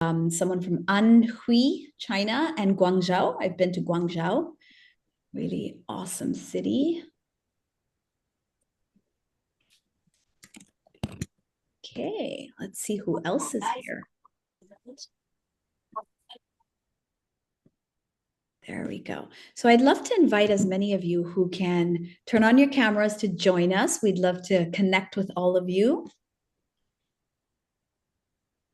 someone from Anhui, China, and Guangzhou. I've been to Guangzhou, really awesome city. Okay, let's see who else is here. There we go. So I'd love to invite as many of you who can turn on your cameras to join us. We'd love to connect with all of you.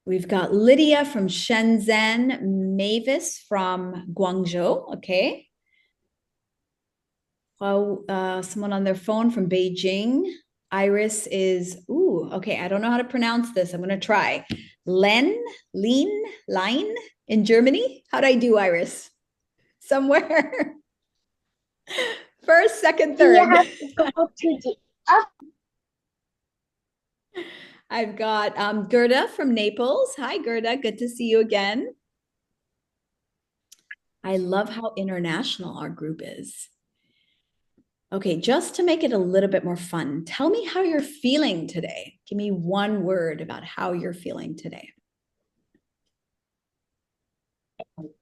We've got Lydia from Shenzhen, Mavis from Guangzhou. Okay. Someone on their phone from Beijing. Iris is, okay. I don't know how to pronounce this. I'm going to try. Line in Germany. How'd I do, Iris? Somewhere. First, second, third. You have to go to the up. I've got Gerda from Naples. Hi, Gerda. Good to see you again. I love how international our group is. Okay, just to make it a little bit more fun, tell me how you're feeling today. Give me one word about how you're feeling today.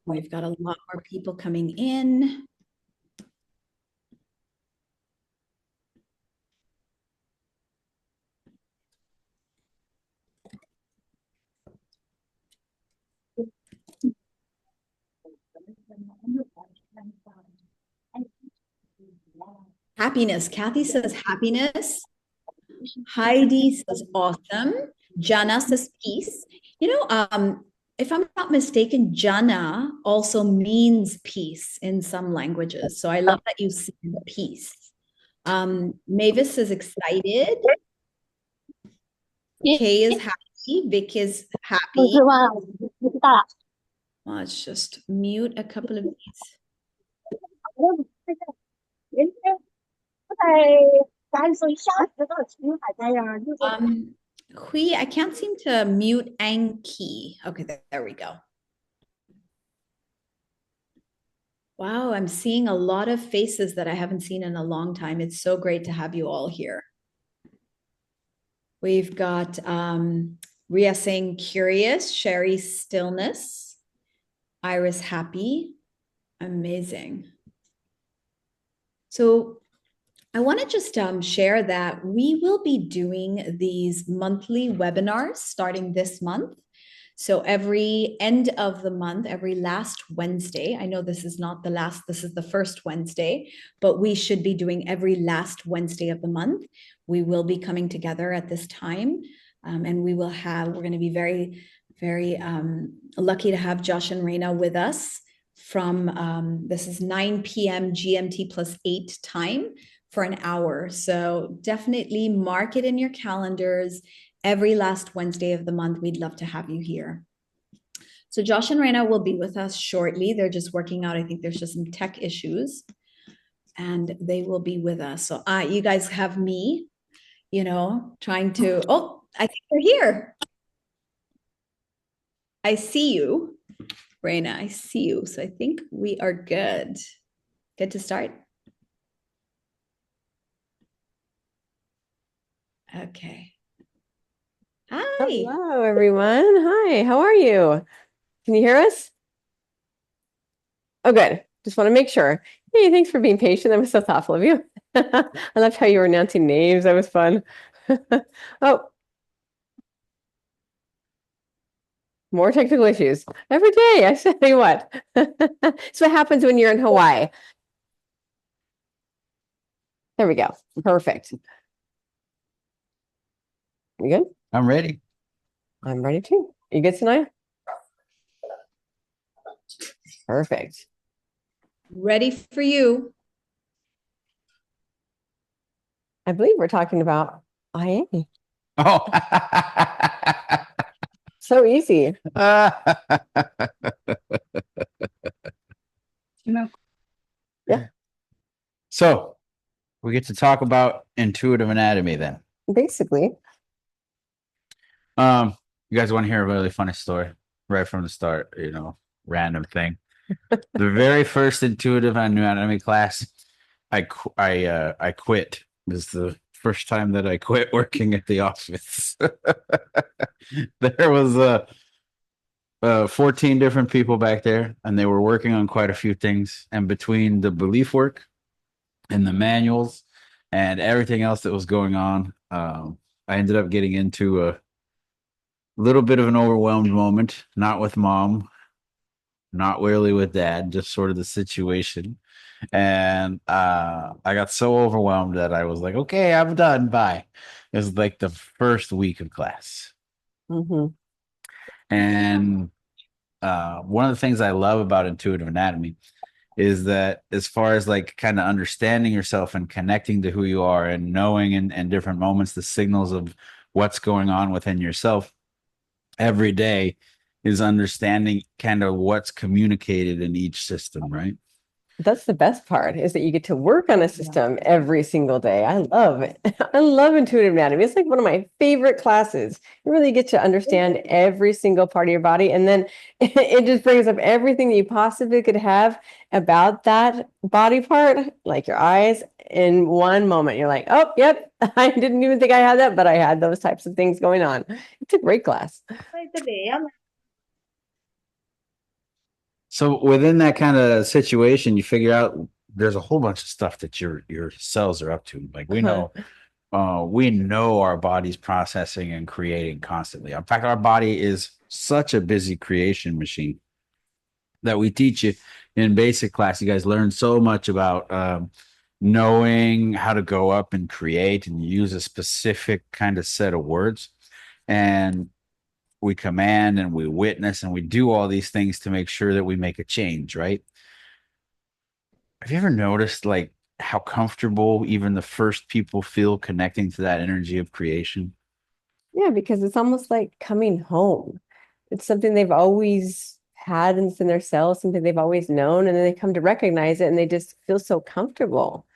We've got a lot more people coming in. Happiness. Kathy says happiness. Heidi says awesome. Jana says peace. If I'm not mistaken, Jana also means peace in some languages. So I love that you see peace. Mavis is excited. Kay is happy. Vic is happy. Let's just mute a couple of these. Hui, I can't seem to mute Anki. Okay, there we go. Wow, I'm seeing a lot of faces that I haven't seen in a long time. It's so great to have you all here. We've got Ria saying curious, Sherry stillness, Iris happy. Amazing. So I want to just share that we will be doing these monthly webinars starting this month. So every end of the month, every last Wednesday, I know this is not the last, this is the first Wednesday, but we should be doing every last Wednesday of the month. We will be coming together at this time, and we're going to be very, very lucky to have Josh and Raena with us from, this is 9 p.m. GMT plus 8 time for an hour. So definitely mark it in your calendars. Every last Wednesday of the month, we'd love to have you here. So Josh and Raena will be with us shortly. They're just working out. I think there's just some tech issues, and they will be with us. So you guys have me, trying to, I think they're here. I see you, Raena. I see you. So I think we are good. Good to start. Okay. Hi. Hello, everyone. Hi, how are you? Can you hear us? Oh, good. Just want to make sure. Hey, thanks for being patient. That was so thoughtful of you. I loved how you were announcing names. That was fun. Oh, more technical issues every day. I tell you what. It's what happens when you're in Hawaii. There we go. Perfect. You good? I'm ready. I'm ready too. You good, Sanaya? Perfect. Ready for you. I believe we're talking about IA. Oh. So easy. Yeah. So we get to talk about intuitive anatomy then. Basically. You guys want to hear a really funny story right from the start, random thing. The very first intuitive anatomy class, I quit. This is the first time that I quit working at the office. There was 14 different people back there, and they were working on quite a few things. And between the belief work and the manuals and everything else that was going on, I ended up getting into a little bit of an overwhelmed moment, not with mom, not really with dad, just sort of the situation. And I got so overwhelmed that I was like, okay, I'm done. Bye. It was like the first week of class. Hmm. And one of the things I love about intuitive anatomy is that as far as like kind of understanding yourself and connecting to who you are and knowing in different moments the signals of what's going on within yourself every day is understanding kind of what's communicated in each system, right? That's the best part, is that you get to work on a system every single day. I love it. I love intuitive anatomy. It's like one of my favorite classes. You really get to understand every single part of your body. And then it just brings up everything that you possibly could have about that body part, like your eyes, in one moment. You're like, oh, yep, I didn't even think I had that, but I had those types of things going on. It's a great class. So within that kind of situation, you figure out there's a whole bunch of stuff that your cells are up to. Like we know our body's processing and creating constantly. In fact, our body is such a busy creation machine that we teach you in basic class. You guys learn so much about knowing how to go up and create and use a specific kind of set of words. And we command and we witness and we do all these things to make sure that we make a change, right? Have you ever noticed like how comfortable even the first people feel connecting to that energy of creation? Yeah, because it's almost like coming home. It's something they've always had in their cells, something they've always known, and then they come to recognize it and they just feel so comfortable.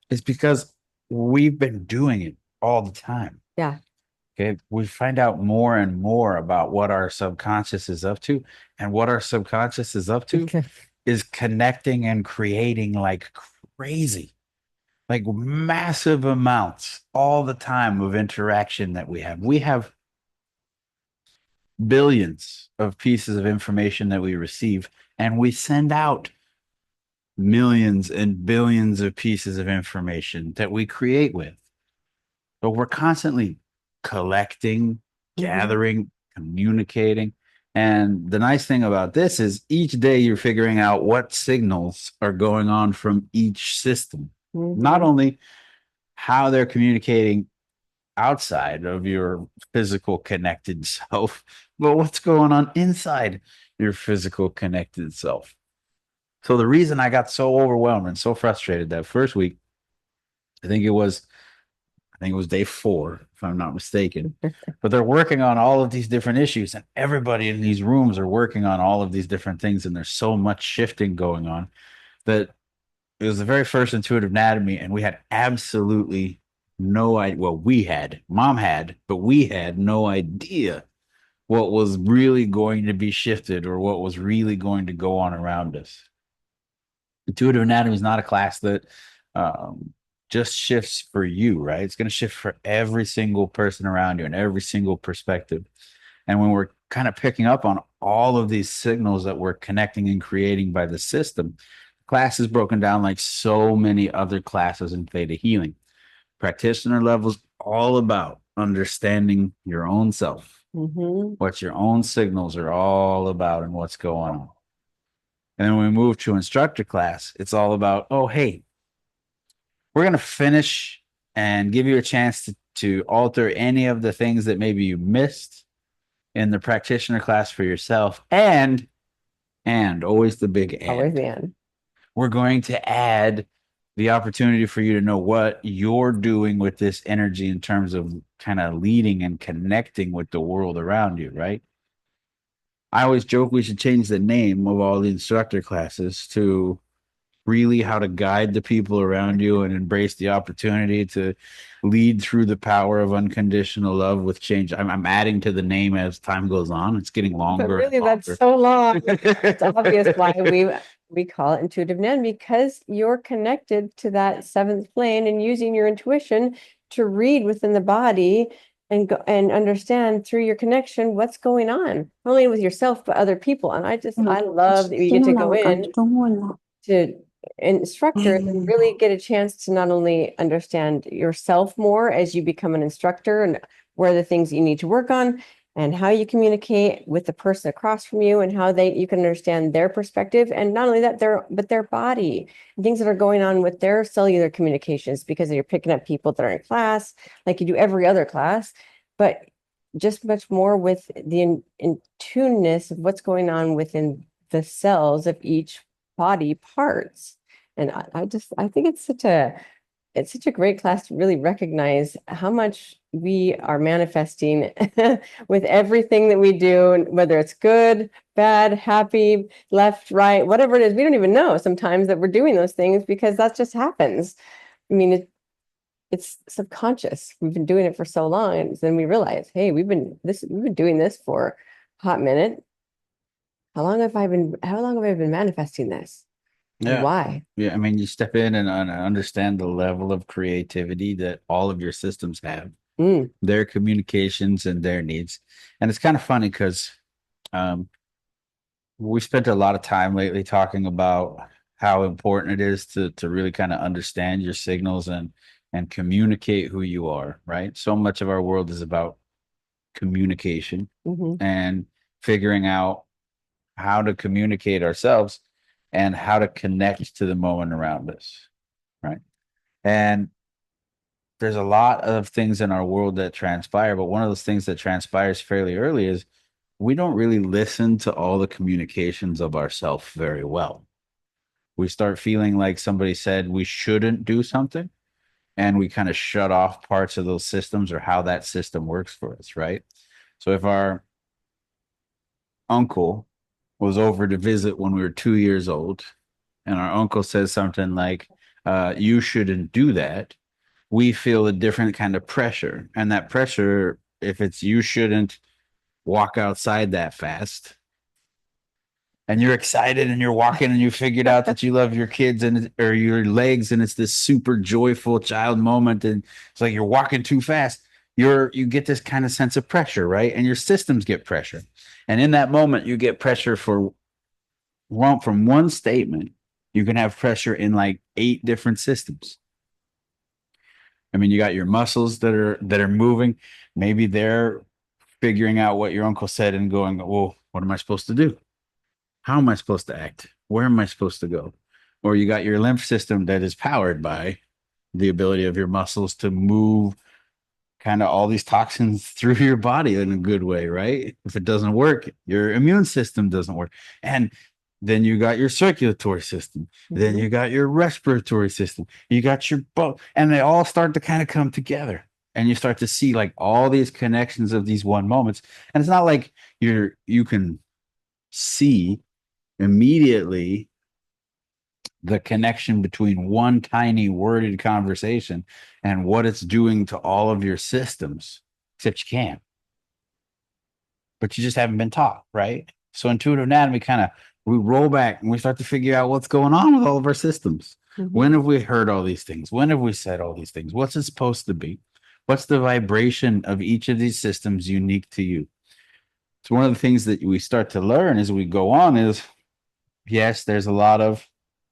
It's because we've been doing it all the time. Yeah. Okay. We find out more and more about what our subconscious is up to. And what our subconscious is up to is connecting and creating like crazy, like massive amounts all the time of interaction that we have. We have billions of pieces of information that we receive, and we send out millions and billions of pieces of information that we create with. But we're constantly collecting, gathering, communicating. And the nice thing about this is each day you're figuring out what signals are going on from each system, not only how they're communicating outside of your physical connected self, but what's going on inside your physical connected self. So the reason I got so overwhelmed and so frustrated that first week, I think it was day 4, if I'm not mistaken. But they're working on all of these different issues, and everybody in these rooms are working on all of these different things, and there's so much shifting going on that it was the very first intuitive anatomy, and we had absolutely no idea. Well, mom had, but we had no idea what was really going to be shifted or what was really going to go on around us. Intuitive anatomy is not a class that just shifts for you, right? It's going to shift for every single person around you and every single perspective. And when we're kind of picking up on all of these signals that we're connecting and creating by the system, class is broken down like so many other classes in theta healing. Practitioner levels all about understanding your own self, what your own signals are all about and what's going on. And then when we move to instructor class, it's all about, oh, hey, we're going to finish and give you a chance to alter any of the things that maybe you missed in the practitioner class for yourself. And always the big and. Always the end. We're going to add the opportunity for you to know what you're doing with this energy in terms of kind of leading and connecting with the world around you, right? I always joke we should change the name of all the instructor classes to really how to guide the people around you and embrace the opportunity to lead through the power of unconditional love with change. I'm adding to the name as time goes on. It's getting longer. But really, and longer. that's so long. It's obvious why we call it intuitive NEN, because you're connected to that seventh plane and using your intuition to read within the body and go and understand through your connection what's going on, not only with yourself, but other people. And I love that we get to go in to instructor and really get a chance to not only understand yourself more as you become an instructor and where are the things you need to work on and how you communicate with the person across from you and how you can understand their perspective, and not only that, their body and things that are going on with their cellular communications, because you're picking up people that are in class like you do every other class, but just much more with the in tuneness of what's going on within the cells of each body parts. And I think it's such a great class to really recognize how much we are manifesting with everything that we do, whether it's good, bad, happy, left, right, whatever it is. We don't even know sometimes that we're doing those things because that just happens. I mean, it's subconscious. We've been doing it for so long, and then we realize, hey, we've been doing this for a hot minute. How long have I been manifesting this? And Yeah. why? Yeah. I mean, you step in and understand the level of creativity that all of your systems have, Mm, their communications and their needs. And it's kind of funny because um, we spent a lot of time lately talking about how important it is to really kind of understand your signals and communicate who you are, right? So much of our world is about communication mhm. and figuring out how to communicate ourselves and how to connect to the moment around us, right? And there's a lot of things in our world that transpire, but one of those things that transpires fairly early is we don't really listen to all the communications of ourself very well. We start feeling like somebody said we shouldn't do something, and we kind of shut off parts of those systems or how that system works for us, right? So if our uncle was over to visit when we were 2 years old, and our uncle says something like, you shouldn't do that, we feel a different kind of pressure. And that pressure, if it's you shouldn't walk outside that fast, and you're excited and you're walking and you figured out that you love your kids and or your legs, and it's this super joyful child moment, and it's like you're walking too fast, you get this kind of sense of pressure, right? And your systems get pressure. And in that moment, you get pressure for one from one statement, you can have pressure in like 8 different systems. I mean, you got your muscles that are moving. Maybe they're figuring out what your uncle said and going, well, what am I supposed to do? How am I supposed to act? Where am I supposed to go? Or you got your lymph system that is powered by the ability of your muscles to move kind of all these toxins through your body in a good way, right? If it doesn't work, your immune system doesn't work. And then you got your circulatory system. Then Mhm. you got your respiratory system. You got your both, and they all start to kind of come together. And you start to see like all these connections of these one moments. And it's not like you can see immediately the connection between one tiny worded conversation and what it's doing to all of your systems, except you can, but you just haven't been taught, right? So intuitive anatomy kind of, we roll back and we start to figure out what's going on with all of our systems. When Mhm. have we heard all these things? When have we said all these things? What's it supposed to be? What's the vibration of each of these systems unique to you? So one of the things that we start to learn as we go on is, yes, there's a lot of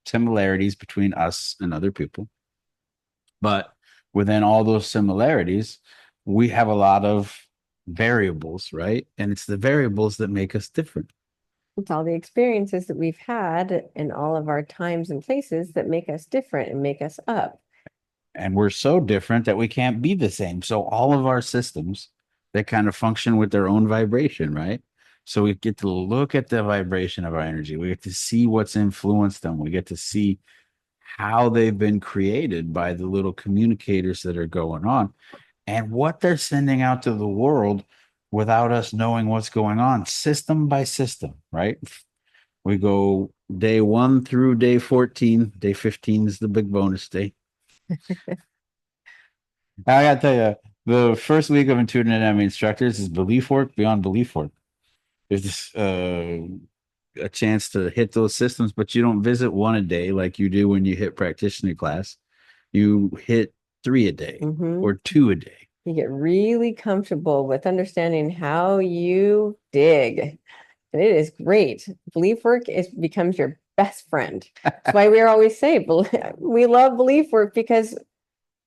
similarities between us and other people, but within all those similarities, we have a lot of variables, right? And it's the variables that make us different. It's all the experiences that we've had in all of our times and places that make us different and make us up. And we're so different that we can't be the same. So all of our systems, they kind of function with their own vibration, right? So we get to look at the vibration of our energy. We get to see what's influenced them. We get to see how they've been created by the little communicators that are going on and what they're sending out to the world without us knowing what's going on, system by system, right? We go day 1 through day 14. Day 15 is the big bonus day. I gotta tell you, the first week of Intuitive Anatomy Instructors is belief work beyond belief work. There's this a chance to hit those systems, but you don't visit one a day like you do when you hit practitioner class. You hit 3 a day Mhm. or 2 a day. You get really comfortable with understanding how you dig. And it is great. Belief work becomes your best friend. That's why we always say we love belief work because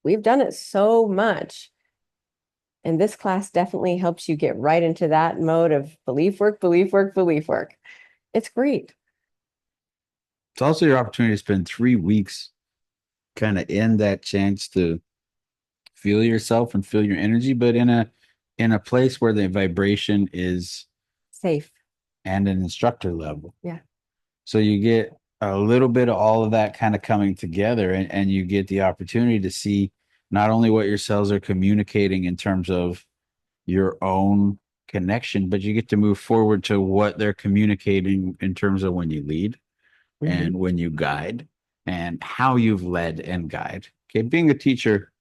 we've done it so much. And this class definitely helps you get right into that mode of belief work, belief work, belief work. It's great. It's also your opportunity to spend 3 weeks kind of in that chance to feel yourself and feel your energy, but in a place where the vibration is Safe. and an instructor level. Yeah. So you get a little bit of all of that kind of coming together, and you get the opportunity to see not only what your cells are communicating in terms of your own connection, but you get to move forward to what they're communicating in terms of when you lead and when you guide and how you've led and guide. Okay. Being a teacher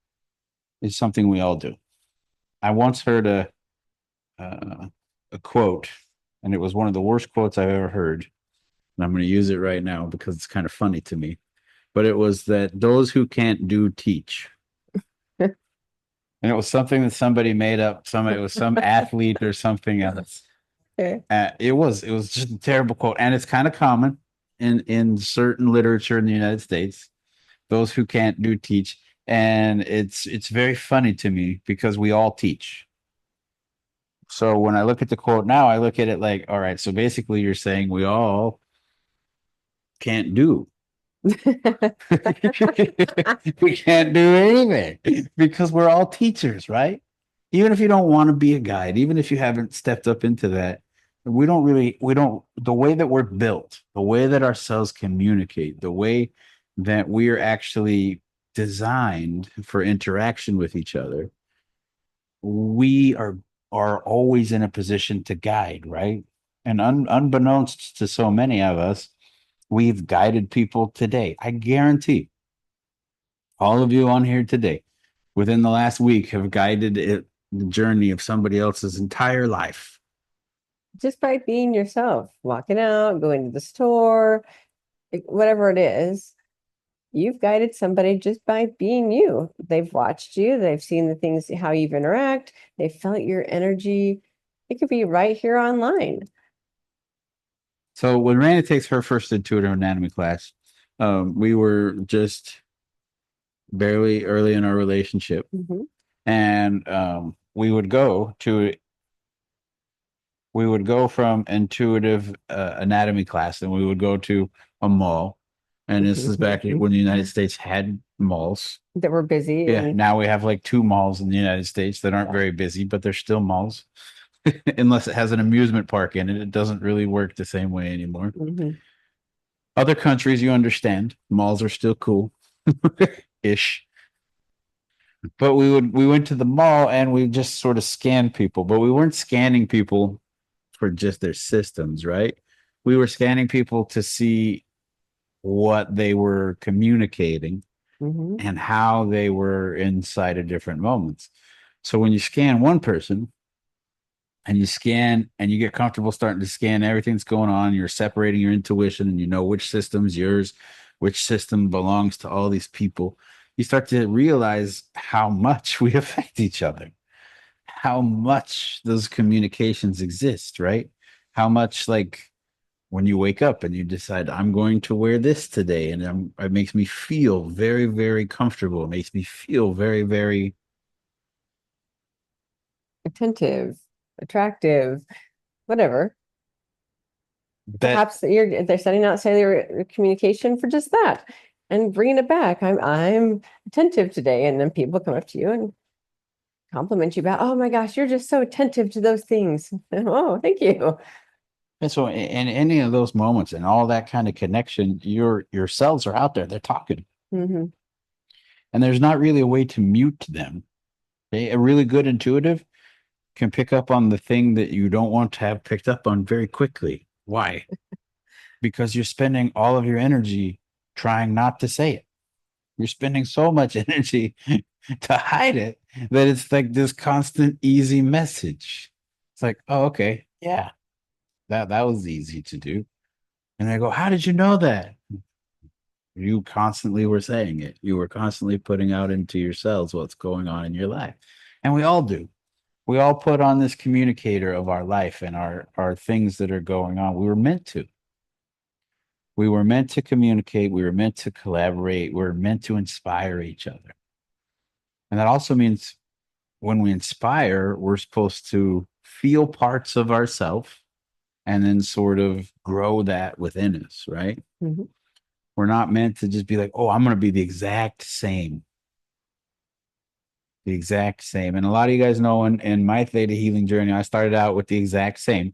is something we all do. I once heard a quote, and it was one of the worst quotes I've ever heard. And I'm going to use it right now because it's kind of funny to me. But it was that those who can't do teach. And it was something that somebody made up. It was some athlete or something else. Okay. It was just a terrible quote, and it's kind of common in certain literature in the United States. Those who can't do teach, and it's very funny to me because we all teach. So when I look at the quote now, I look at it like, all right, so basically you're saying we all can't do. We can't do anything because we're all teachers, right? Even if you don't want to be a guide, even if you haven't stepped up into that, the way that we're built, the way that our cells communicate, the way that we are actually designed for interaction with each other, we are always in a position to guide, right? And unbeknownst to so many of us, we've guided people today. I guarantee all of you on here today, within the last week, have guided the journey of somebody else's entire life. Just by being yourself, walking out, going to the store, whatever it is, you've guided somebody just by being you. They've watched you, they've seen the things, how you've interact, they felt your energy. It could be right here online. So when Raena takes her first intuitive anatomy class, we were just barely early in our relationship, and we would go from intuitive anatomy class, and we would go to a mall. And this is back when the United States had malls that were busy. Yeah, now we have like 2 malls in the United States that aren't very busy, but they're still malls. Unless it has an amusement park in it, it doesn't really work the same way anymore. Other countries, you understand, malls are still cool ish. But we went to the mall and we just sort of scanned people, but we weren't scanning people for just their systems, right? We were scanning people to see what they were communicating and how they were inside of different moments. So when you scan one person and you scan and you get comfortable starting to scan everything that's going on, you're separating your intuition and you know which system's yours, which system belongs to all these people. You start to realize how much we affect each other, how much those communications exist, right? How much, like, when you wake up and you decide, I'm going to wear this today, and it makes me feel very, very comfortable. It makes me feel very, very attentive, attractive, whatever. Perhaps they're sending out cellular communication for just that and bringing it back. I'm attentive today, and then people come up to you and compliment you about, oh my gosh, you're just so attentive to those things. Oh, thank you. And so in any of those moments and all that kind of connection, your cells are out there, they're talking. And there's not really a way to mute them. Okay? A really good intuitive can pick up on the thing that you don't want to have picked up on very quickly. Why? Because you're spending all of your energy trying not to say it. You're spending so much energy to hide it that it's like this constant easy message. It's like, oh, okay, yeah, that was easy to do. And I go, how did you know that? You constantly were saying it. You were constantly putting out into your cells what's going on in your life. And we all do. We all put on this communicator of our life and our things that are going on. We were meant to. We were meant to communicate. We were meant to collaborate. We were meant to inspire each other. And that also means when we inspire, we're supposed to feel parts of ourselves and then sort of grow that within us, right? Mhm. We're not meant to just be like, oh, I'm going to be the exact same. The exact same. And a lot of you guys know in my theta healing journey, I started out with the exact same.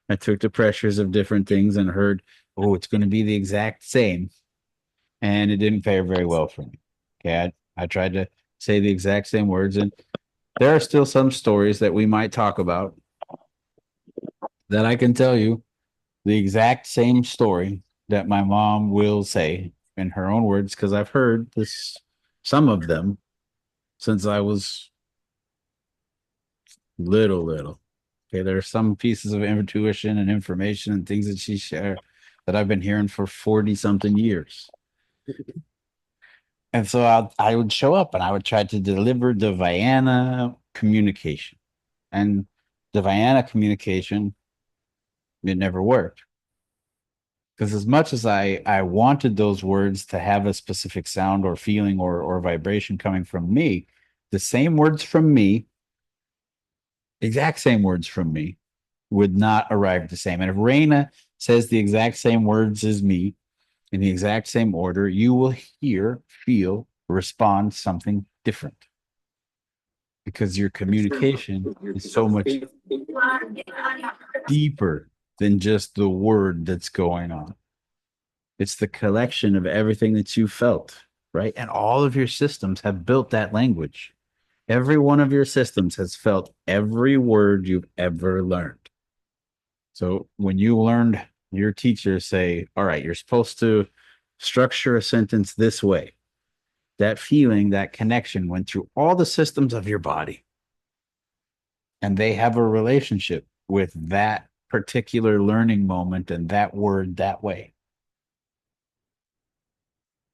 I took the pressures of different things and heard, oh, it's going to be the exact same. And it didn't fare very well for me. Okay. I tried to say the exact same words. And there are still some stories that we might talk about that I can tell you the exact same story that my mom will say in her own words, because I've heard this, some of them since I was little. Okay, there are some pieces of intuition and information and things that she shared that I've been hearing for 40 something years. And so I would show up and I would try to deliver the Vienna communication. And the Vienna communication, it never worked. Because as much as I wanted those words to have a specific sound or feeling or vibration coming from me, the same words from me, exact same words from me, would not arrive the same. And if Raena says the exact same words as me in the exact same order, you will hear, feel, respond something different because your communication is so much deeper than just the word that's going on. It's the collection of everything that you felt, right? And all of your systems have built that language. Every one of your systems has felt every word you've ever learned. So when you learned your teacher say, all right, you're supposed to structure a sentence this way, that feeling, that connection went through all the systems of your body. And they have a relationship with that particular learning moment and that word that way.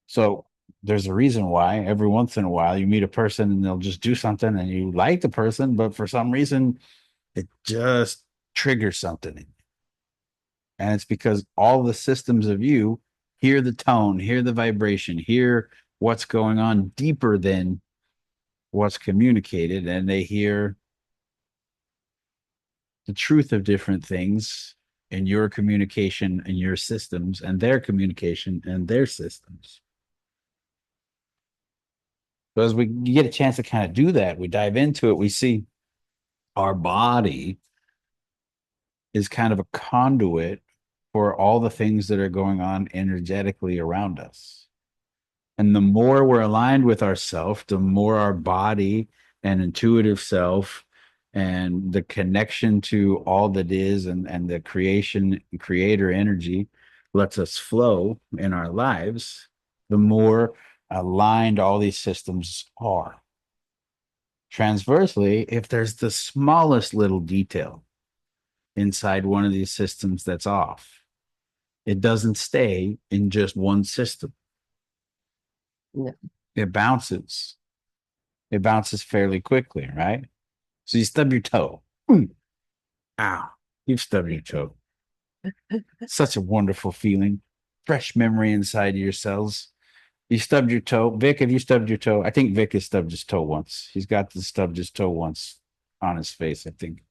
So there's a reason why every once in a while you meet a person and they'll just do something and you like the person, but for some reason it just triggers something. And it's because all the systems of you hear the tone, hear the vibration, hear what's going on deeper than what's communicated, and they hear the truth of different things in your communication and your systems and their communication and their systems. So as we get a chance to kind of do that, we dive into it, we see our body is kind of a conduit for all the things that are going on energetically around us. And the more we're aligned with ourself, the more our body and intuitive self and the connection to all that is and the creator energy lets us flow in our lives, the more aligned all these systems are. Transversely, if there's the smallest little detail inside one of these systems that's off, it doesn't stay in just one system. No. It bounces. It bounces fairly quickly, right? So you stub your toe. Ow, you've stubbed your toe. Such a wonderful feeling. Fresh memory inside of your cells. You stubbed your toe. Vic, have you stubbed your toe? I think Vic has stubbed his toe once. He's got to stubbed his toe once on his face, I think.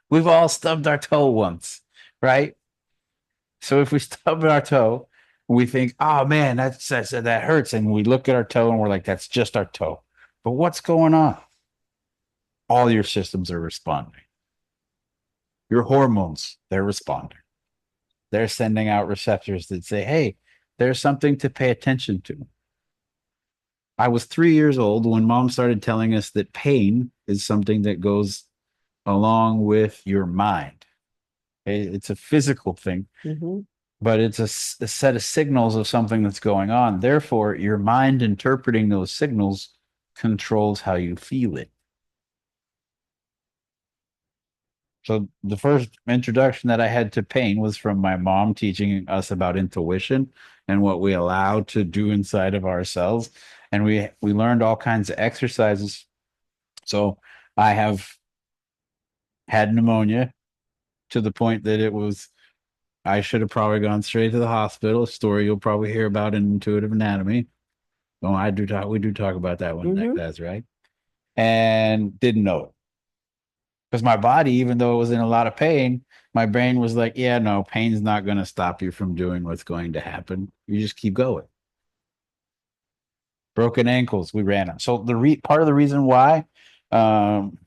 We've all stubbed our toe once, right? So if we stub our toe, we think, oh man, that hurts. And we look at our toe and we're like, that's just our toe. But what's going on? All your systems are responding. Your hormones, they're responding. They're sending out receptors that say, hey, there's something to pay attention to. I was 3 years old when mom started telling us that pain is something that goes along with your mind. It's a physical thing, but it's a set of signals of something that's going on. Therefore, your mind interpreting those signals controls how you feel it. So the first introduction that I had to pain was from my mom teaching us about intuition and what we allow to do inside of ourselves. And we learned all kinds of exercises. So I have had pneumonia to the point that I should have probably gone straight to the hospital. A story you'll probably hear about in intuitive anatomy. Oh, we do talk about that one. Mhm. That's right. And didn't know it. Because my body, even though it was in a lot of pain, my brain was like, yeah, no, pain's not going to stop you from doing what's going to happen. You just keep going. Broken ankles, we ran out. So part of the reason why um,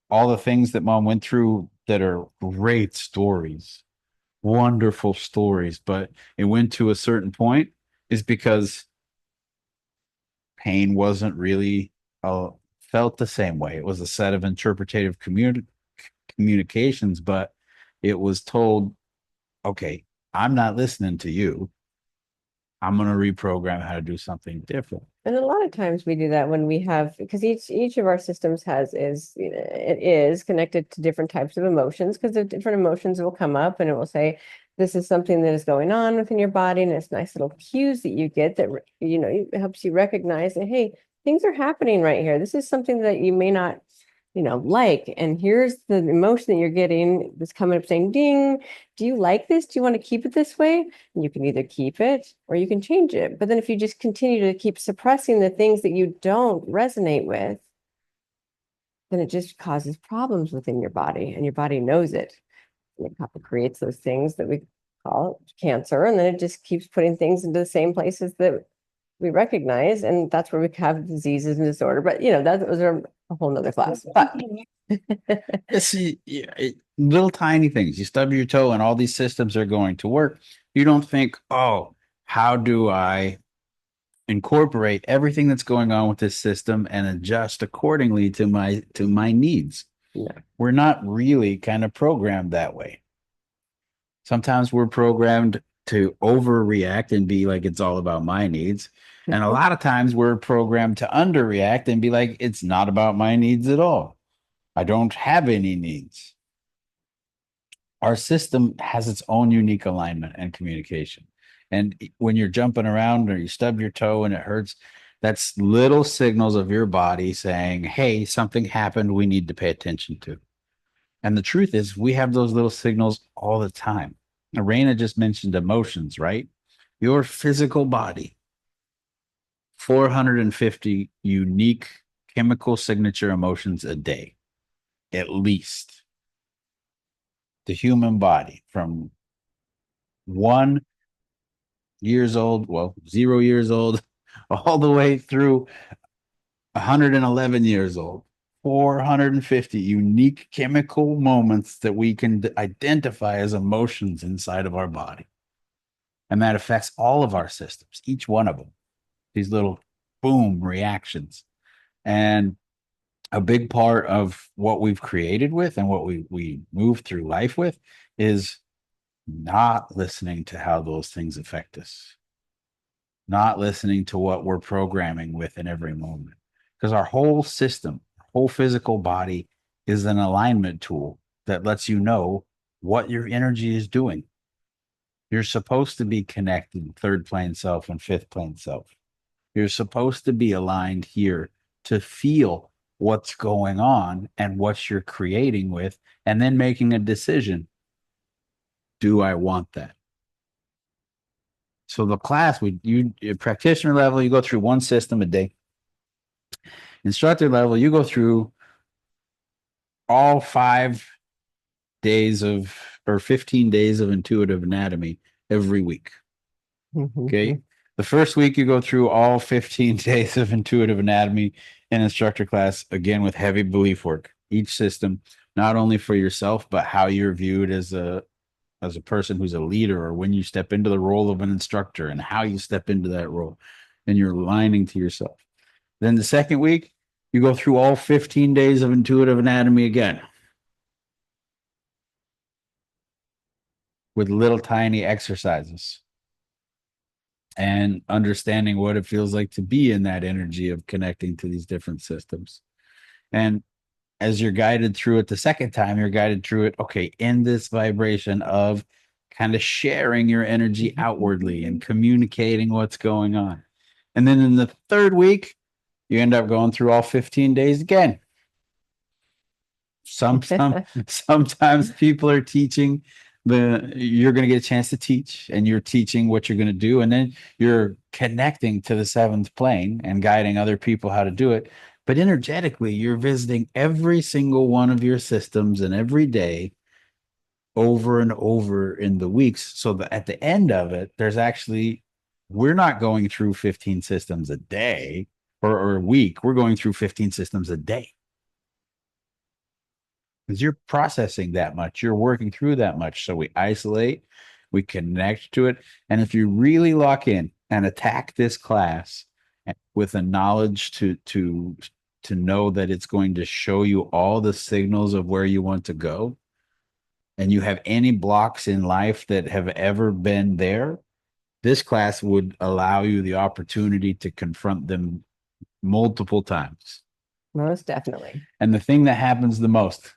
all the things that mom went through that are great stories, wonderful stories, but it went to a certain point is because pain wasn't really uh, felt the same way. It was a set of interpretative communications, but it was told, okay, I'm not listening to you. I'm going to reprogram how to do something different. And a lot of times we do that when we have, because each of our systems it is connected to different types of emotions, because the different emotions will come up and it will say, this is something that is going on within your body, and it's nice little cues that you get that, it helps you recognize that, hey, things are happening right here. This is something that you may not, like, and here's the emotion that you're getting that's coming up saying, ding, do you like this? Do you want to keep it this way? And you can either keep it or you can change it. But then if you just continue to keep suppressing the things that you don't resonate with, then it just causes problems within your body, and your body knows it. And it creates those things that we call cancer. And then it just keeps putting things into the same places that we recognize. And that's where we have diseases and disorder. But, those are a whole nother class. But See, little tiny things. You stub your toe, and all these systems are going to work. You don't think, oh, how do I incorporate everything that's going on with this system and adjust accordingly to my needs? no. We're not really kind of programmed that way. Sometimes we're programmed to overreact and be like, it's all about my needs. And a lot of times we're programmed to underreact and be like, it's not about my needs at all. I don't have any needs. Our system has its own unique alignment and communication. And when you're jumping around or you stub your toe and it hurts, that's little signals of your body saying, hey, something happened we need to pay attention to. And the truth is, we have those little signals all the time. Raena just mentioned emotions, right? Your physical body, 450 unique chemical signature emotions a day, at least. The human body from 1 years old, well, 0 years old, all the way through 111 years old. 450 unique chemical moments that we can identify as emotions inside of our body. And that affects all of our systems, each one of them, these little boom reactions. And a big part of what we've created with and what we move through life with is not listening to how those things affect us, not listening to what we're programming with in every moment. Because our whole system, whole physical body is an alignment tool that lets you know what your energy is doing. You're supposed to be connected, third plane self and fifth plane self. You're supposed to be aligned here to feel what's going on and what you're creating with, and then making a decision. Do I want that? So the class, practitioner level, you go through one system a day. Instructor level, you go through all 5 days of or 15 days of intuitive anatomy every week. Okay. The first week you go through all 15 days of intuitive anatomy and instructor class, again with heavy belief work. Each system, not only for yourself, but how you're viewed as a person who's a leader, or when you step into the role of an instructor and how you step into that role, and you're aligning to yourself. Then the second week, you go through all 15 days of intuitive anatomy again with little tiny exercises and understanding what it feels like to be in that energy of connecting to these different systems. And as you're guided through it the second time, you're guided through it, okay, in this vibration of kind of sharing your energy outwardly and communicating what's going on. And then in the third week, you end up going through all 15 days again. Sometimes people are teaching you're going to get a chance to teach, and you're teaching what you're going to do, and then you're connecting to the seventh plane and guiding other people how to do it. But energetically, you're visiting every single one of your systems and every day over and over in the weeks. So that at the end of it, we're not going through 15 systems a day or a week. We're going through 15 systems a day. Because you're processing that much, you're working through that much. So we isolate, we connect to it. And if you really lock in and attack this class with a knowledge to know that it's going to show you all the signals of where you want to go, and you have any blocks in life that have ever been there, this class would allow you the opportunity to confront them multiple times. Most definitely. And the thing that happens the most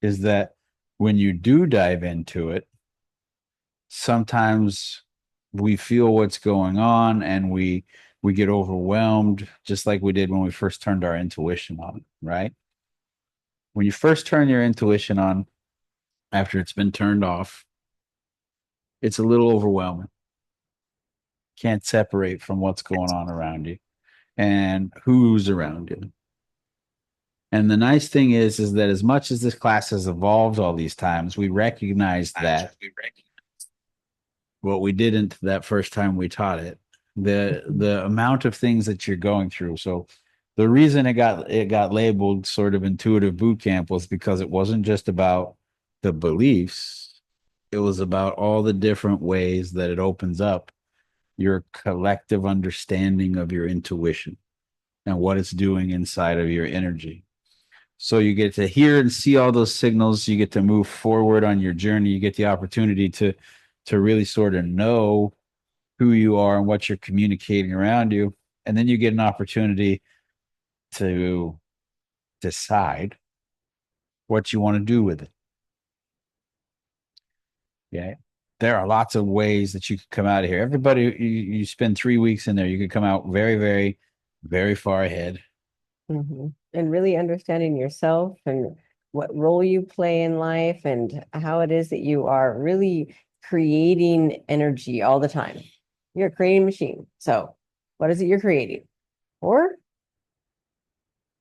is that when you do dive into it, sometimes we feel what's going on and we get overwhelmed, just like we did when we first turned our intuition on, right? When you first turn your intuition on after it's been turned off, it's a little overwhelming. Can't separate from what's going on around you and who's around you. And the nice thing is that as much as this class has evolved all these times, we recognize that what we didn't that first time we taught it, the amount of things that you're going through. So the reason it got labeled sort of intuitive boot camp was because it wasn't just about the beliefs. It was about all the different ways that it opens up your collective understanding of your intuition and what it's doing inside of your energy. So you get to hear and see all those signals. You get to move forward on your journey. You get the opportunity to really sort of know who you are and what you're communicating around you. And then you get an opportunity to decide what you want to do with it. Yeah. There are lots of ways that you could come out of here. Everybody, you spend 3 weeks in there, you could come out very, very, very far ahead. Mm-hmm. And really understanding yourself and what role you play in life and how it is that you are really creating energy all the time. You're a creating machine. So what is it you're creating? Or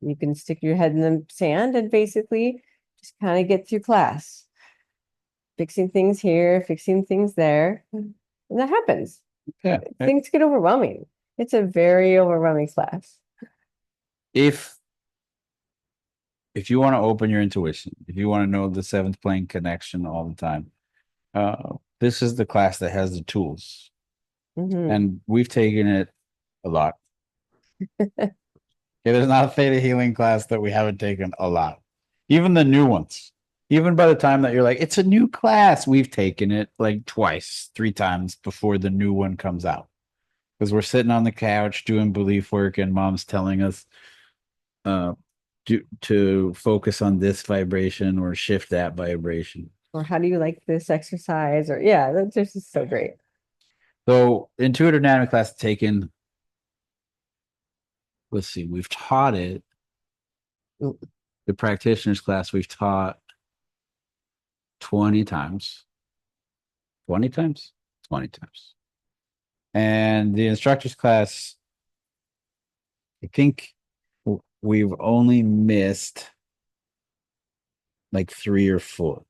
you can stick your head in the sand and basically just kind of get through class, fixing things here, fixing things there. And that happens. Yeah. Things get overwhelming. It's a very overwhelming class. If you want to open your intuition, if you want to know the seventh plane connection all the time, this is the class that has the tools. Mm-hmm. And we've taken it a lot. Yeah, there's not a theta healing class that we haven't taken a lot. Even the new ones. Even by the time that you're like, it's a new class, we've taken it like twice, 3 times before the new one comes out. Because we're sitting on the couch doing belief work, and mom's telling us to focus on this vibration or shift that vibration. Or how do you like this exercise? Or yeah, that's just so great. So intuitive anatomy class taken, let's see, we've taught it. The practitioners class we've taught 20 times. 20 times? 20 times. And the instructors class, I think we've only missed like 3 or 4.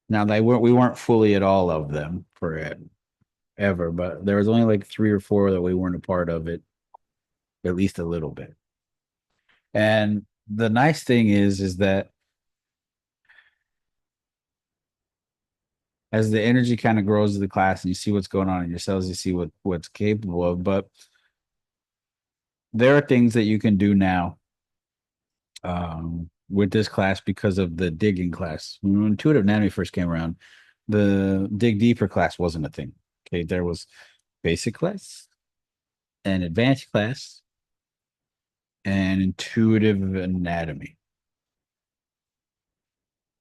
Now we weren't fully at all of them for it ever, but there was only like 3 or 4 that we weren't a part of it, at least a little bit. And the nice thing is that as the energy kind of grows to the class and you see what's going on in your cells, you see what's capable of. But there are things that you can do now with this class because of the digging class. When intuitive anatomy first came around, the dig deeper class wasn't a thing. Okay, there was basic class, an advanced class, and intuitive anatomy.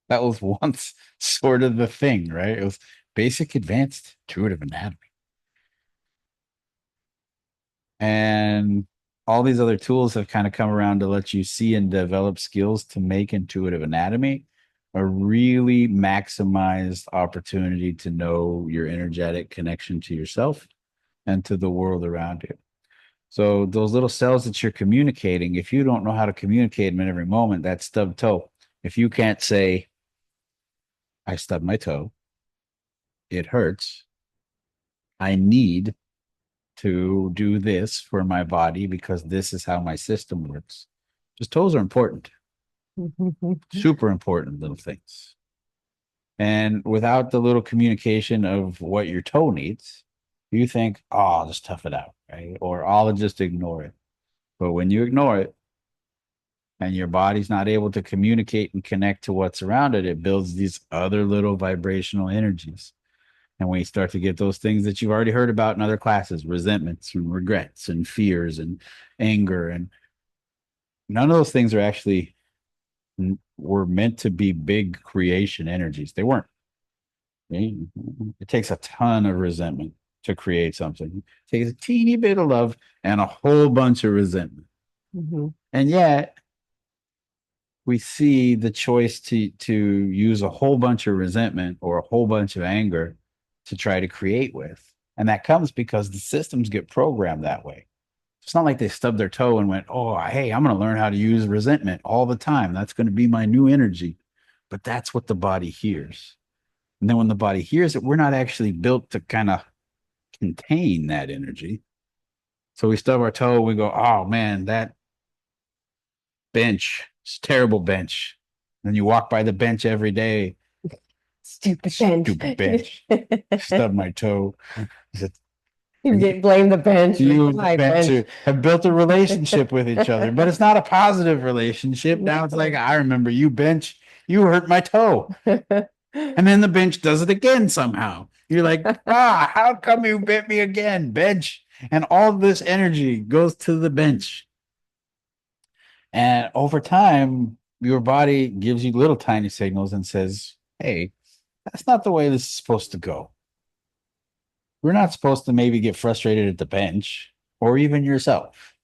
That was once sort of the thing, right? It was basic, advanced, intuitive anatomy. And all these other tools have kind of come around to let you see and develop skills to make intuitive anatomy a really maximized opportunity to know your energetic connection to yourself and to the world around you. So those little cells that you're communicating, if you don't know how to communicate them in every moment, that stubbed toe, if you can't say, I stubbed my toe, it hurts, I need to do this for my body because this is how my system works. Just toes are important, super important little things. And without the little communication of what your toe needs, you think, oh, I'll just tough it out, right? Or I'll just ignore it. But when you ignore it and your body's not able to communicate and connect to what's around it, it builds these other little vibrational energies. And when you start to get those things that you've already heard about in other classes, resentments and regrets and fears and anger, and none of those things are actually were meant to be big creation energies. They weren't. It takes a ton of resentment to create something. It takes a teeny bit of love and a whole bunch of resentment. And yet we see the choice to use a whole bunch of resentment or a whole bunch of anger to try to create with. And that comes because the systems get programmed that way. It's not like they stubbed their toe and went, oh, hey, I'm going to learn how to use resentment all the time. That's going to be my new energy. But that's what the body hears. And then when the body hears it, we're not actually built to kind of contain that energy. So we stub our toe, we go, oh man, that bench, it's a terrible bench. Then you walk by the bench every day. Stupid bench. Stupid bench. Stub my toe. You get blame the bench. You and Why, the bench have built a relationship with each other, but it's not a positive relationship. Now it's like, I remember you, bench, you hurt my toe. And then the bench does it again somehow. You're like, how come you bit me again, bench? And all this energy goes to the bench. And over time, your body gives you little tiny signals and says, hey, that's not the way this is supposed to go. We're not supposed to maybe get frustrated at the bench or even yourself.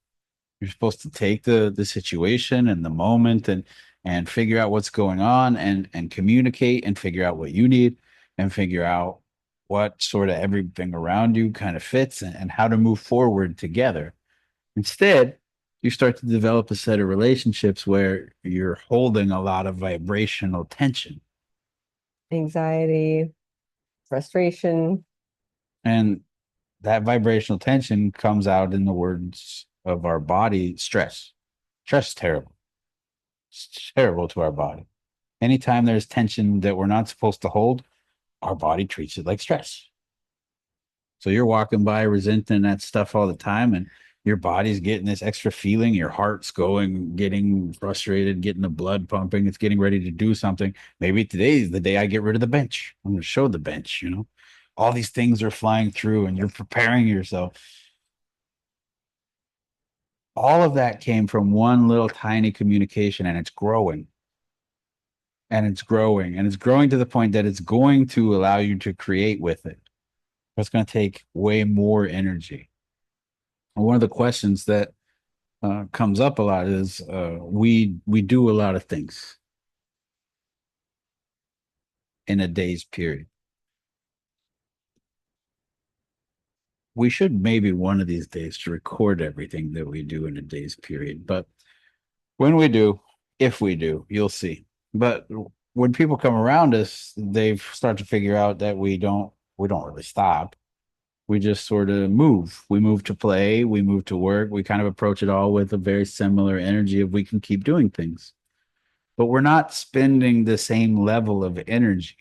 You're supposed to take the situation and the moment and figure out what's going on and communicate and figure out what you need and figure out what sort of everything around you kind of fits and how to move forward together. Instead, you start to develop a set of relationships where you're holding a lot of vibrational tension. Anxiety, frustration. And that vibrational tension comes out in the words of our body, stress. Stress is terrible. It's terrible to our body. Anytime there's tension that we're not supposed to hold, our body treats it like stress. So you're walking by resenting that stuff all the time, and your body's getting this extra feeling. Your heart's going, getting frustrated, getting the blood pumping. It's getting ready to do something. Maybe today's the day I get rid of the bench. I'm going to show the bench, you know. All these things are flying through, and you're preparing yourself. All of that came from one little tiny communication, and it's growing. And it's growing, and it's growing to the point that it's going to allow you to create with it. But it's going to take way more energy. And one of the questions that comes up a lot is we do a lot of things in a day's period. We should maybe one of these days to record everything that we do in a day's period. But when we do, if we do, you'll see. But when people come around us, they start to figure out that we don't really stop. We just sort of move. We move to play, we move to work. We kind of approach it all with a very similar energy of we can keep doing things. But we're not spending the same level of energy.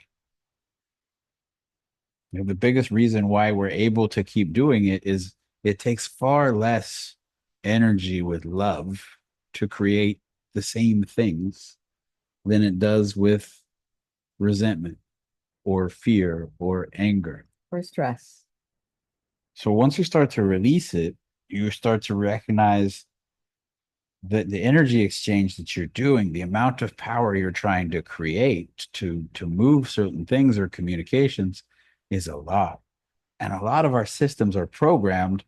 You know, the biggest reason why we're able to keep doing it is it takes far less energy with love to create the same things than it does with resentment or fear or anger or stress. So once you start to release it, you start to recognize that the energy exchange that you're doing, the amount of power you're trying to create to move certain things or communications is a lot. And a lot of our systems are programmed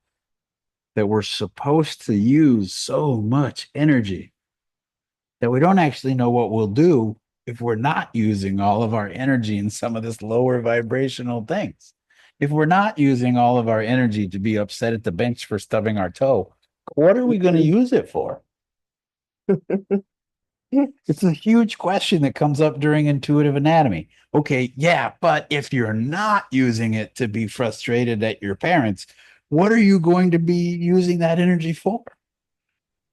that we're supposed to use so much energy that we don't actually know what we'll do if we're not using all of our energy in some of this lower vibrational things. If we're not using all of our energy to be upset at the bench for stubbing our toe, what are we going to use it for? It's a huge question that comes up during intuitive anatomy. Okay, yeah, but if you're not using it to be frustrated at your parents, what are you going to be using that energy for?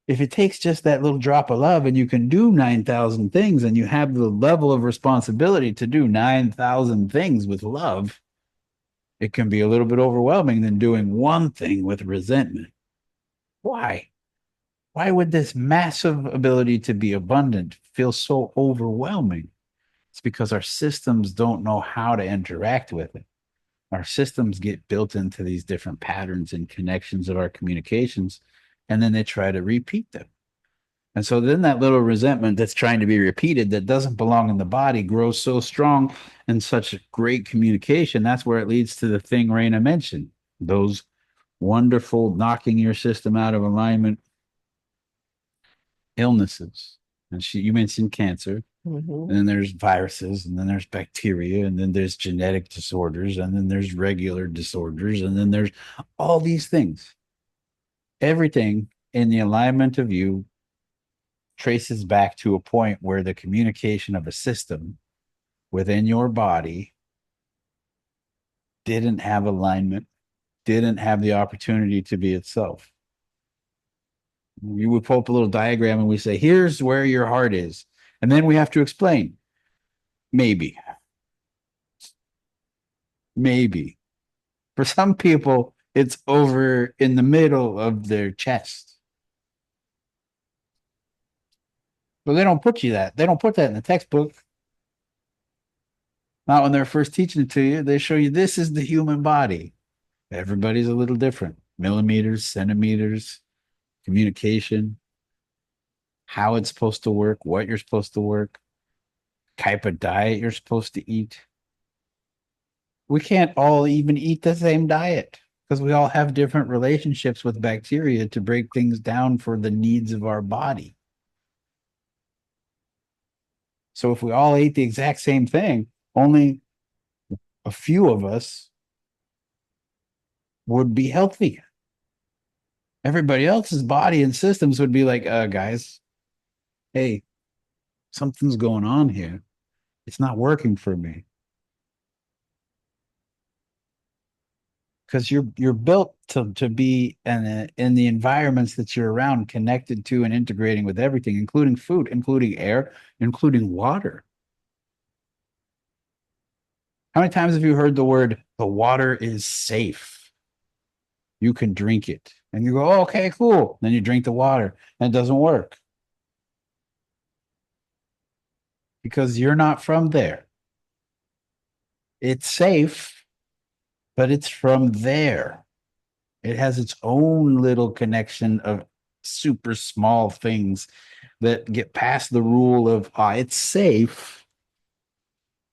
If it takes just that little drop of love and you can do 9,000 things and you have the level of responsibility to do 9,000 things with love, it can be a little bit overwhelming than doing one thing with resentment. Why? Why would this massive ability to be abundant feel so overwhelming? It's because our systems don't know how to interact with it. Our systems get built into these different patterns and connections of our communications, and then they try to repeat them. And so then that little resentment that's trying to be repeated that doesn't belong in the body grows so strong and such great communication. That's where it leads to the thing Raena mentioned, those wonderful knocking your system out of alignment illnesses. And you mentioned cancer, and then there's viruses, and then there's bacteria, and then there's genetic disorders, and then there's regular disorders, and then there's all these things. Everything in the alignment of you traces back to a point where the communication of a system within your body didn't have alignment, didn't have the opportunity to be itself. You would pull up a little diagram and we say, here's where your heart is. And then we have to explain. Maybe. For some people, it's over in the middle of their chest. But they don't put you that. They don't put that in the textbook. Not when they're first teaching it to you. They show you this is the human body. Everybody's a little different. Millimeters, centimeters, communication, how it's supposed to work, what you're supposed to work, type of diet you're supposed to eat. We can't all even eat the same diet because we all have different relationships with bacteria to break things down for the needs of our body. So if we all ate the exact same thing, only a few of us would be healthy. Everybody else's body and systems would be like, guys, hey, something's going on here. It's not working for me. Because you're built to be in the environments that you're around, connected to and integrating with everything, including food, including air, including water. How many times have you heard the word, the water is safe? You can drink it. And you go, oh, okay, cool. Then you drink the water and it doesn't work. Because you're not from there. It's safe, but it's from there. It has its own little connection of super small things that get past the rule of it's safe.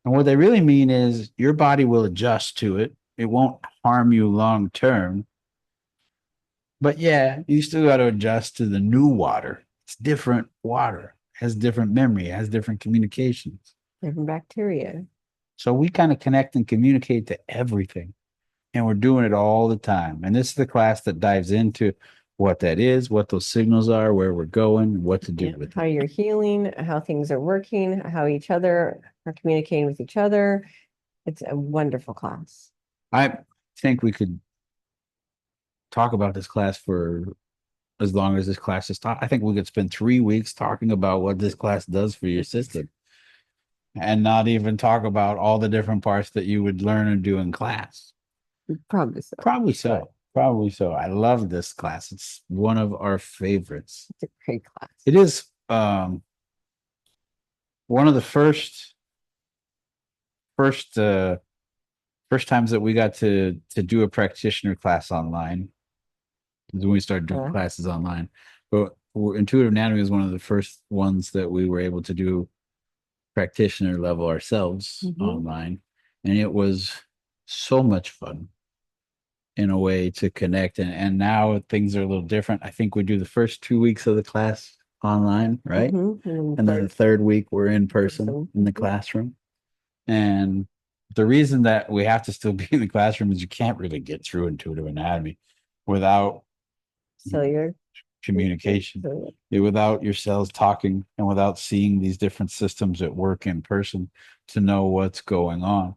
And what they really mean is your body will adjust to it. It won't harm you long term. But yeah, you still got to adjust to the new water. It's different water, has different memory, has different communications. Different bacteria. So we kind of connect and communicate to everything. And we're doing it all the time. And this is the class that dives into what that is, what those signals are, where we're going, what to do with How it. you're healing, how things are working, how each other are communicating with each other. It's a wonderful class. I think we could talk about this class for as long as this class is taught. I think we could spend 3 weeks talking about what this class does for your system and not even talk about all the different parts that you would learn and do in class. Probably so. Probably so. Probably so. I love this class. It's one of our favorites. It's a great class. It is one of the first times that we got to do a practitioner class online. When we started doing classes online. But intuitive anatomy was one of the first ones that we were able to do practitioner level ourselves online. And it was so much fun. in a way to connect. And now things are a little different. I think we do the first 2 weeks of the class online, right? Mhm. And then the third week we're in person Person. in the classroom. And the reason that we have to still be in the classroom is you can't really get through intuitive anatomy without Cellular. communication, Cellular. without your cells talking, and without seeing these different systems at work in person to know what's going on.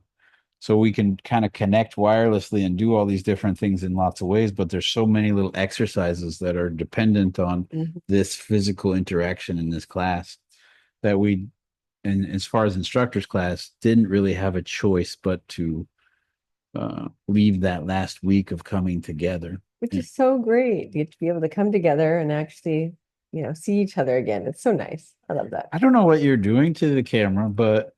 So we can kind of connect wirelessly and do all these different things in lots of ways, but there's so many little exercises that are dependent on Mhm. this physical interaction in this class that we, and as far as instructors class, didn't really have a choice but to leave that last week of coming together. Which is so great. You get to be able to come together and actually, see each other again. It's so nice. I love that. I don't know what you're doing to the camera, but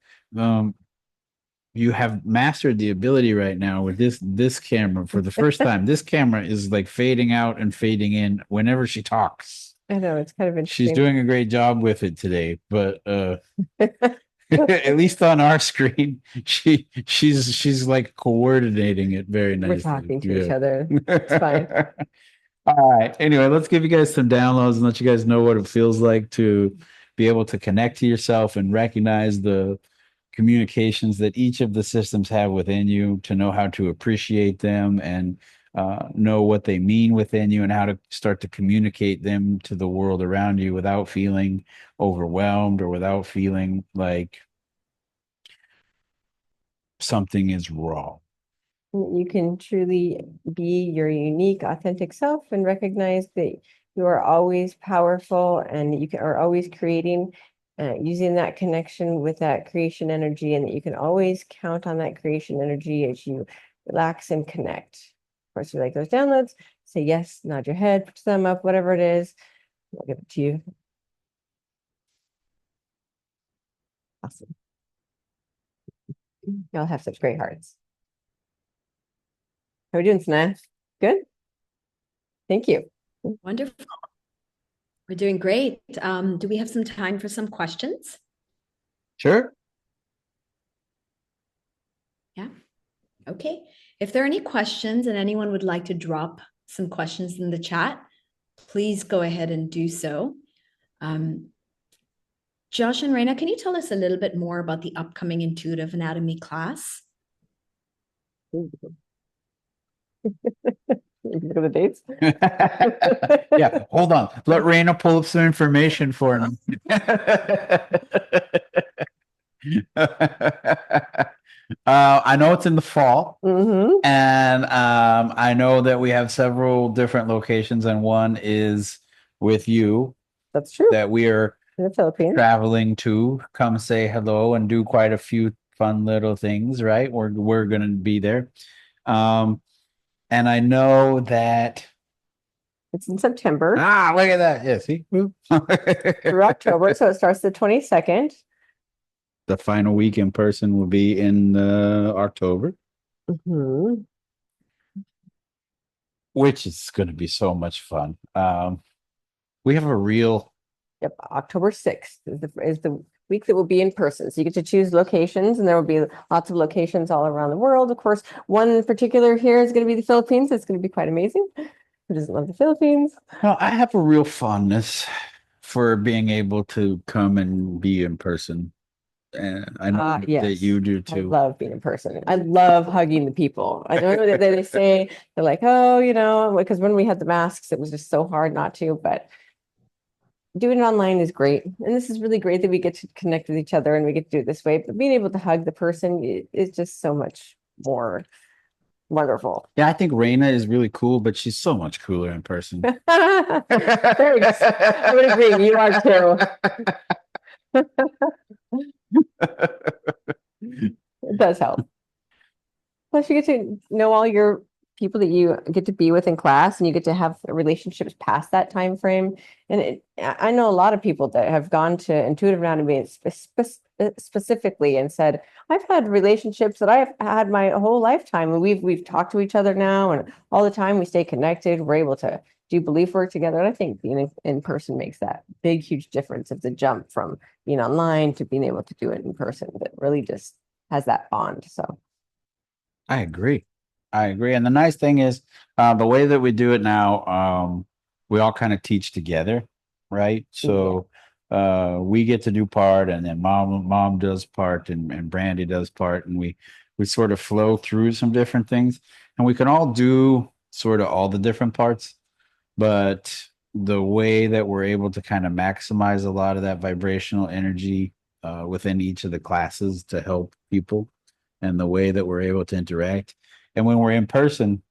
you have mastered the ability right now with this camera for the first time. This camera is like fading out and fading in whenever she talks. I know it's kind of She's interesting. doing a great job with it today, but at least on our screen, she's like coordinating it very We're nicely. talking to each other. It's fine. All right. Anyway, let's give you guys some downloads and let you guys know what it feels like to be able to connect to yourself and recognize the communications that each of the systems have within you, to know how to appreciate them and know what they mean within you, and how to start to communicate them to the world around you without feeling overwhelmed or without feeling like something is wrong. You can truly be your unique, authentic self and recognize that you are always powerful and are always creating, using that connection with that creation energy, and that you can always count on that creation energy as you relax and connect. Of course, if you like those downloads, say yes, nod your head, put your thumb up, whatever it is. I'll give it to you. Awesome. Y'all have such great hearts. How are we doing, Sana? Good? Thank you. Wonderful. We're doing great. Do we have some time for some questions? Sure. Yeah. Okay. If there are any questions and anyone would like to drop some questions in the chat, please go ahead and do so. Josh and Raena, can you tell us a little bit more about the upcoming intuitive anatomy class? Look at the dates. Yeah, hold on. Let Raena pull up some information for me. I know it's in the fall, and I know that we have several different locations, and one is with you That's true. that we are In the Philippines. traveling to come say hello and do quite a few fun little things, right? We're gonna be there. And I know that It's in September look at that. Yeah, see? through October. So it starts the 22nd. The final week in person will be in October, which is going to be so much fun. We have a real Yep, October 6th is the week that will be in person. So you get to choose locations, and there will be lots of locations all around the world. Of course, one in particular here is going to be the Philippines. It's going to be quite amazing. Who doesn't love the Philippines? No, I have a real fondness for being able to come and be in person. And I know that Yes. you do I too. love being in person. I love hugging the people. I know that they say, they're like, oh, because when we had the masks, it was just so hard not to, but doing it online is great. And this is really great that we get to connect with each other and we get to do it this way. But being able to hug the person is just so much more wonderful. Yeah, I think Raena is really cool, but she's so much cooler in person. Thanks. I would agree. You are too. It does help. Plus, you get to know all your people that you get to be with in class, and you get to have relationships past that time frame. And I know a lot of people that have gone to intuitive anatomy specifically and said, "I've had relationships that I've had my whole lifetime, and we've talked to each other now, and all the time we stay connected. We're able to do belief work together." And I think being in person makes that big, huge difference of the jump from being online to being able to do it in person. That really just has that bond. So. I agree. I agree. And the nice thing is, the way that we do it now, we all kind of teach together, right? Yeah. So we get to do part, and then mom does part, and Brandy does part, and we sort of flow through some different things, and we can all do sort of all the different parts, but the way that we're able to kind of maximize a lot of that vibrational energy within each of the classes to help people, and the way that we're able to interact, and when we're in person,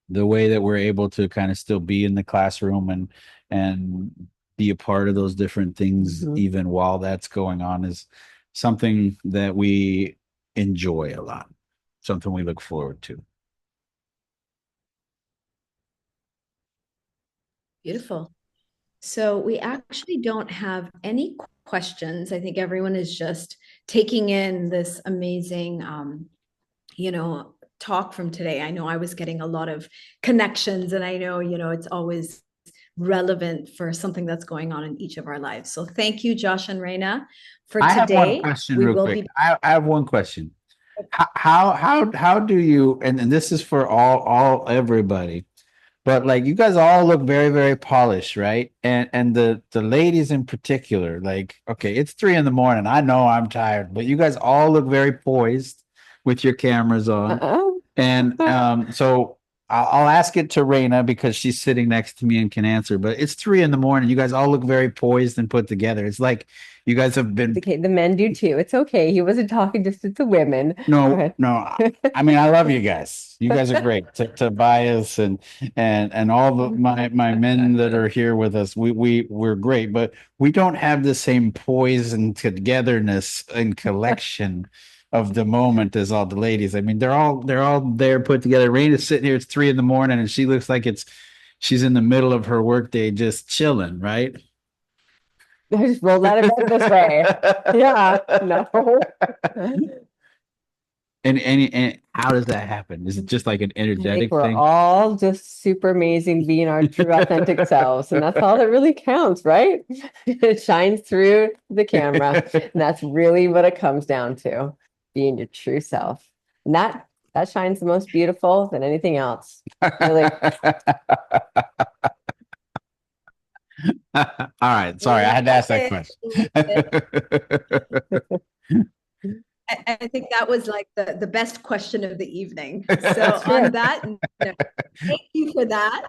the way that we're able to kind of still be in the classroom and be a part of those different things Mhm. even while that's going on is something that we enjoy a lot, something we look forward to. Beautiful. So we actually don't have any questions. I think everyone is just taking in this amazing, talk from today. I know I was getting a lot of connections, and I know, it's always relevant for something that's going on in each of our lives. So thank you, Josh and Raena, for I have one today. question We real will quick. be. I have one question. How do you, and this is for all everybody, but like you guys all look very, very polished, right? And the ladies in particular, like, okay, it's 3 in the morning. I know I'm tired, but you guys all look very poised with your cameras on. Uh-oh. And so I'll ask it to Raina because she's sitting next to me and can answer. But it's 3 in the morning. You guys all look very poised and put together. It's like you guys have It's been. okay. The men do too. It's okay. He wasn't talking just to the women. Go No, ahead. no. I mean, I love you guys. You guys are great. Tobias and all the, my men that are here with us. We're great, but we don't have the same poise and togetherness and collection of the moment as all the ladies. I mean, they're all there put together. Raina's sitting here. It's 3 in the morning, and she looks like she's in the middle of her workday, just chilling, right? I just rolled out of bed this way. Yeah, no. And how does that happen? Is it just like an I think energetic we're thing? all just super amazing being our true authentic selves. And that's all that really counts, right? It shines through the camera. And that's really what it comes down to, being your true self. And that shines the most beautiful than anything else. Really. All right. Sorry, I Love had to ask that it. question. Love it. I think that was like the best question of the evening. So That's on Sure. that note, thank you for that.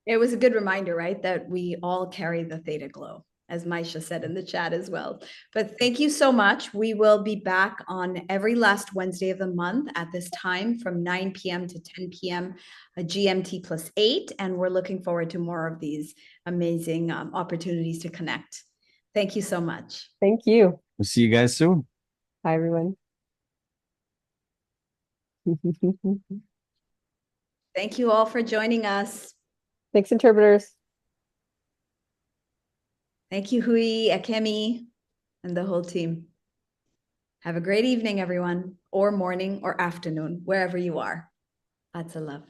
It was a good reminder, right, that we all carry the theta glow, as Maisha said in the chat as well. But thank you so much. We will be back on every last Wednesday of the month at this time from 9 p.m. to 10 p.m. GMT +8. And we're looking forward to more of these amazing opportunities to connect. Thank you so much. Thank you. We'll see you guys soon. Hi, everyone. Thank you all for joining us. Thanks, interpreters. Thank you, Hui, Akemi, and the whole team. Have a great evening, everyone, or morning or afternoon, wherever you are. Lots of love.